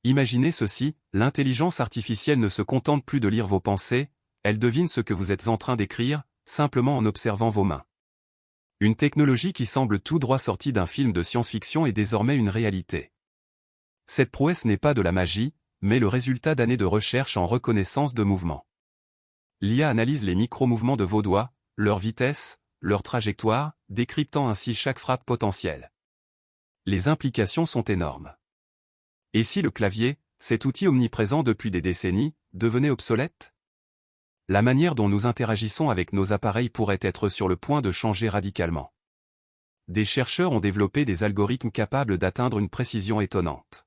Imaginez ceci, l'intelligence artificielle ne se contente plus de lire vos pensées, elle devine ce que vous êtes en train d'écrire, simplement en observant vos mains. Une technologie qui semble tout droit sortie d'un film de science-fiction est désormais une réalité. Cette prouesse n'est pas de la magie, mais le résultat d'années de recherche en reconnaissance de mouvement. L'IA analyse les micro-mouvements de vos doigts, leur vitesse, leur trajectoire, décryptant ainsi chaque frappe potentielle. Les implications sont énormes. Et si le clavier, cet outil omniprésent depuis des décennies, devenait obsolète? La manière dont nous interagissons avec nos appareils pourrait être sur le point de changer radicalement. Des chercheurs ont développé des algorithmes capables d'atteindre une précision étonnante.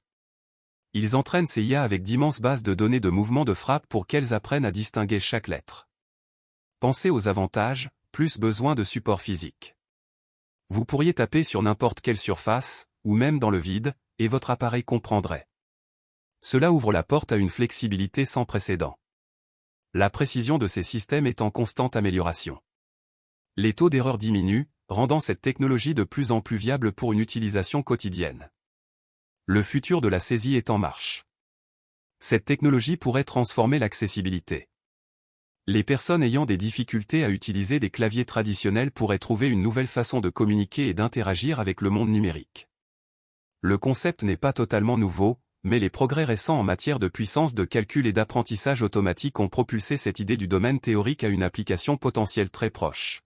Ils entraînent ces IA avec d'immenses bases de données de mouvements de frappe pour qu'elles apprennent à distinguer chaque lettre. Pensez aux avantages, plus besoin de support physique. Vous pourriez taper sur n'importe quelle surface, ou même dans le vide, et votre appareil comprendrait. Cela ouvre la porte à une flexibilité sans précédent. La précision de ces systèmes est en constante amélioration. Les taux d'erreur diminuent, rendant cette technologie de plus en plus viable pour une utilisation quotidienne. Le futur de la saisie est en marche. Cette technologie pourrait transformer l'accessibilité. Les personnes ayant des difficultés à utiliser des claviers traditionnels pourraient trouver une nouvelle façon de communiquer et d'interagir avec le monde numérique. Le concept n'est pas totalement nouveau, mais les progrès récents en matière de puissance de calcul et d'apprentissage automatique ont propulsé cette idée du domaine théorique à une application potentielle très proche.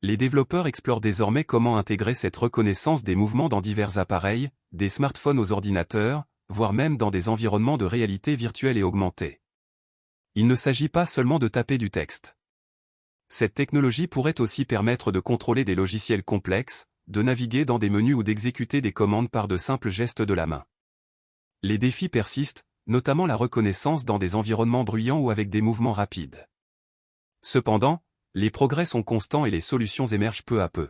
Les développeurs explorent désormais comment intégrer cette reconnaissance des mouvements dans divers appareils, des smartphones aux ordinateurs, voire même dans des environnements de réalité virtuelle et augmentée. Il ne s'agit pas seulement de taper du texte. Cette technologie pourrait aussi permettre de contrôler des logiciels complexes, de naviguer dans des menus ou d'exécuter des commandes par de simples gestes de la main. Les défis persistent, notamment la reconnaissance dans des environnements bruyants ou avec des mouvements rapides. Cependant, les progrès sont constants et les solutions émergent peu à peu.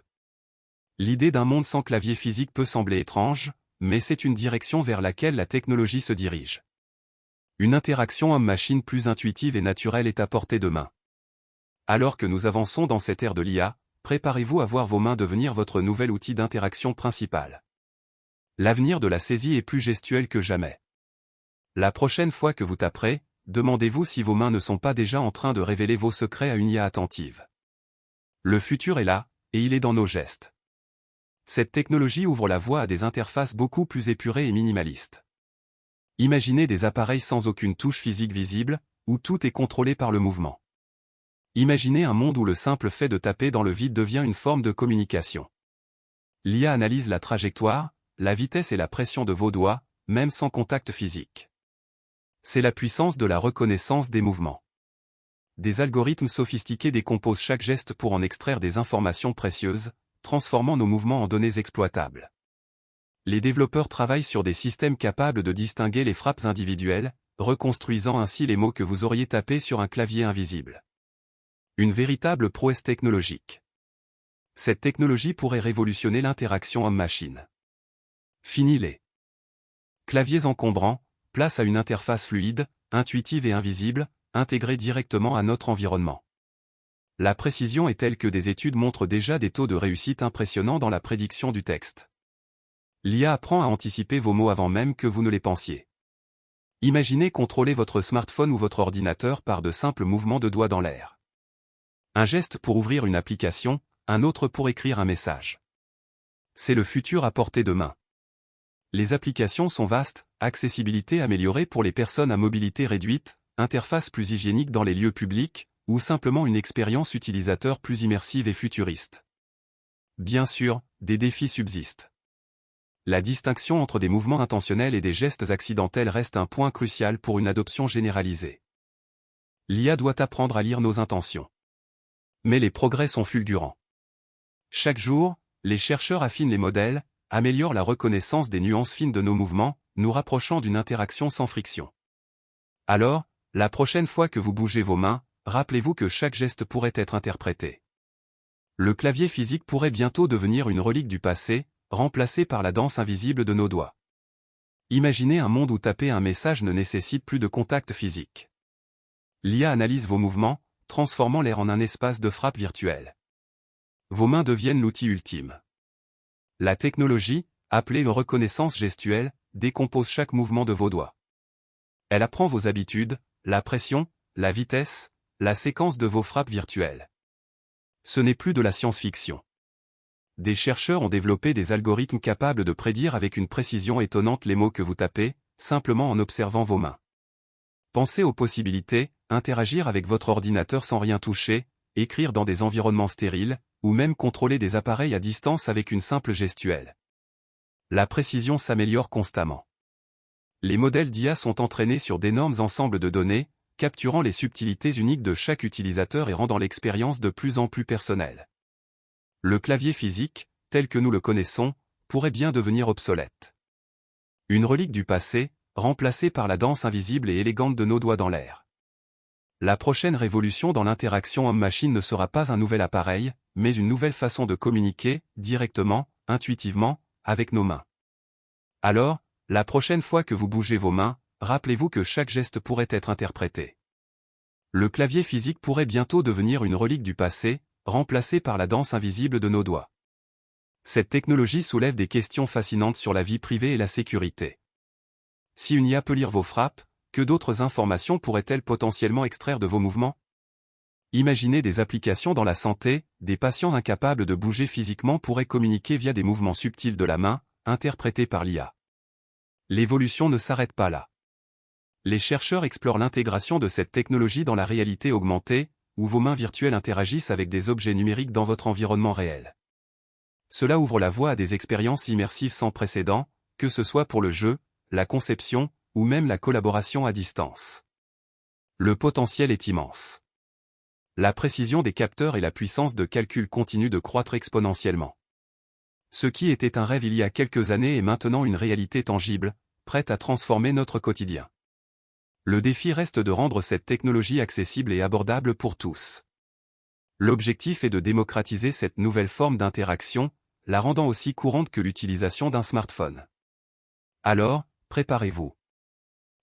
L'idée d'un monde sans clavier physique peut sembler étrange, mais c'est une direction vers laquelle la technologie se dirige. Une interaction homme-machine plus intuitive et naturelle est à portée de main. Alors que nous avançons dans cette ère de l'IA, préparez-vous à voir vos mains devenir votre nouvel outil d'interaction principal. L'avenir de la saisie est plus gestuel que jamais. La prochaine fois que vous taperez, demandez-vous si vos mains ne sont pas déjà en train de révéler vos secrets à une IA attentive. Le futur est là, et il est dans nos gestes. Cette technologie ouvre la voie à des interfaces beaucoup plus épurées et minimalistes. Imaginez des appareils sans aucune touche physique visible, où tout est contrôlé par le mouvement. Imaginez un monde où le simple fait de taper dans le vide devient une forme de communication. L'IA analyse la trajectoire, la vitesse et la pression de vos doigts, même sans contact physique. C'est la puissance de la reconnaissance des mouvements. Des algorithmes sophistiqués décomposent chaque geste pour en extraire des informations précieuses, transformant nos mouvements en données exploitables. Les développeurs travaillent sur des systèmes capables de distinguer les frappes individuelles, reconstruisant ainsi les mots que vous auriez tapés sur un clavier invisible. Une véritable prouesse technologique. Cette technologie pourrait révolutionner l'interaction homme-machine. Fini les claviers encombrants, place à une interface fluide, intuitive et invisible, intégrée directement à notre environnement. La précision est telle que des études montrent déjà des taux de réussite impressionnants dans la prédiction du texte. L'IA apprend à anticiper vos mots avant même que vous ne les pensiez. Imaginez contrôler votre smartphone ou votre ordinateur par de simples mouvements de doigts dans l'air. Un geste pour ouvrir une application, un autre pour écrire un message. C'est le futur à portée de main. Les applications sont vastes, accessibilité améliorée pour les personnes à mobilité réduite, interface plus hygiénique dans les lieux publics, ou simplement une expérience utilisateur plus immersive et futuriste. Bien sûr, des défis subsistent. La distinction entre des mouvements intentionnels et des gestes accidentels reste un point crucial pour une adoption généralisée. L'IA doit apprendre à lire nos intentions. Mais les progrès sont fulgurants. Chaque jour, les chercheurs affinent les modèles, améliorent la reconnaissance des nuances fines de nos mouvements, nous rapprochant d'une interaction sans friction. Alors, la prochaine fois que vous bougez vos mains, rappelez-vous que chaque geste pourrait être interprété. Le clavier physique pourrait bientôt devenir une relique du passé, remplacé par la danse invisible de nos doigts. Imaginez un monde où taper un message ne nécessite plus de contact physique. L'IA analyse vos mouvements, transformant l'air en un espace de frappe virtuel. Vos mains deviennent l'outil ultime. La technologie, appelée reconnaissance gestuelle, décompose chaque mouvement de vos doigts. Elle apprend vos habitudes, la pression, la vitesse, la séquence de vos frappes virtuelles. Ce n'est plus de la science-fiction. Des chercheurs ont développé des algorithmes capables de prédire avec une précision étonnante les mots que vous tapez, simplement en observant vos mains. Pensez aux possibilités, interagir avec votre ordinateur sans rien toucher, écrire dans des environnements stériles, ou même contrôler des appareils à distance avec une simple gestuelle. La précision s'améliore constamment. Les modèles d'IA sont entraînés sur d'énormes ensembles de données, capturant les subtilités uniques de chaque utilisateur et rendant l'expérience de plus en plus personnelle. Le clavier physique, tel que nous le connaissons, pourrait bien devenir obsolète. Une relique du passé, remplacée par la danse invisible et élégante de nos doigts dans l'air. La prochaine révolution dans l'interaction homme-machine ne sera pas un nouvel appareil, mais une nouvelle façon de communiquer, directement, intuitivement, avec nos mains. Alors, la prochaine fois que vous bougez vos mains, rappelez-vous que chaque geste pourrait être interprété. Le clavier physique pourrait bientôt devenir une relique du passé, remplacée par la danse invisible de nos doigts. Cette technologie soulève des questions fascinantes sur la vie privée et la sécurité. Si une IA peut lire vos frappes, que d'autres informations pourrait-elle potentiellement extraire de vos mouvements? Imaginez des applications dans la santé, des patients incapables de bouger physiquement pourraient communiquer via des mouvements subtils de la main, interprétés par l'IA. L'évolution ne s'arrête pas là. Les chercheurs explorent l'intégration de cette technologie dans la réalité augmentée, où vos mains virtuelles interagissent avec des objets numériques dans votre environnement réel. Cela ouvre la voie à des expériences immersives sans précédent, que ce soit pour le jeu, la conception, ou même la collaboration à distance. Le potentiel est immense. La précision des capteurs et la puissance de calcul continuent de croître exponentiellement. Ce qui était un rêve il y a quelques années est maintenant une réalité tangible, prête à transformer notre quotidien. Le défi reste de rendre cette technologie accessible et abordable pour tous. L'objectif est de démocratiser cette nouvelle forme d'interaction, la rendant aussi courante que l'utilisation d'un smartphone. Alors, préparez-vous.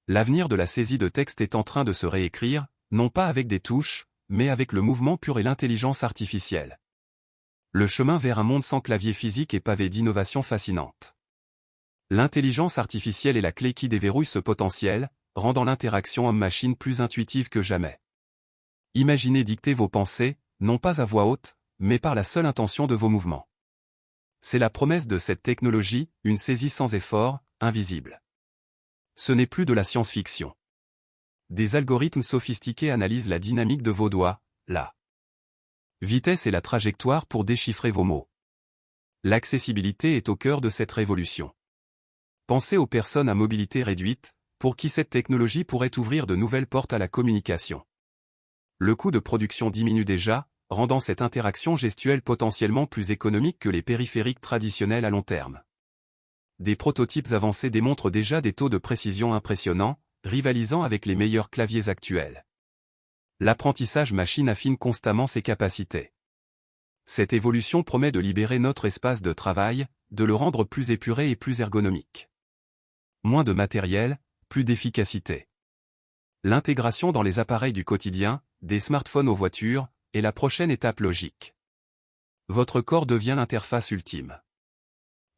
L'avenir de la saisie de texte est en train de se réécrire, non pas avec des touches, mais avec le mouvement pur et l'intelligence artificielle. Le chemin vers un monde sans clavier physique est pavé d'innovations fascinantes. L'intelligence artificielle est la clé qui déverrouille ce potentiel, rendant l'interaction homme-machine plus intuitive que jamais. Imaginez dicter vos pensées, non pas à voix haute, mais par la seule intention de vos mouvements. C'est la promesse de cette technologie, une saisie sans effort, invisible. Ce n'est plus de la science-fiction. Des algorithmes sophistiqués analysent la dynamique de vos doigts, la vitesse et la trajectoire pour déchiffrer vos mots. L'accessibilité est au cœur de cette révolution. Pensez aux personnes à mobilité réduite, pour qui cette technologie pourrait ouvrir de nouvelles portes à la communication. Le coût de production diminue déjà, rendant cette interaction gestuelle potentiellement plus économique que les périphériques traditionnels à long terme. Des prototypes avancés démontrent déjà des taux de précision impressionnants, rivalisant avec les meilleurs claviers actuels. L'apprentissage machine affine constamment ses capacités. Cette évolution promet de libérer notre espace de travail, de le rendre plus épuré et plus ergonomique. Moins de matériel, plus d'efficacité. L'intégration dans les appareils du quotidien, des smartphones aux voitures, est la prochaine étape logique. Votre corps devient l'interface ultime.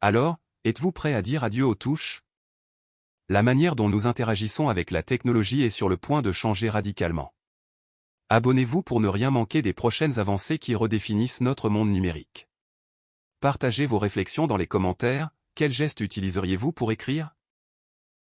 Alors, êtes-vous prêt à dire adieu aux touches? La manière dont nous interagissons avec la technologie est sur le point de changer radicalement. Abonnez-vous pour ne rien manquer des prochaines avancées qui redéfinissent notre monde numérique. Partagez vos réflexions dans les commentaires, quel geste utiliseriez-vous pour écrire?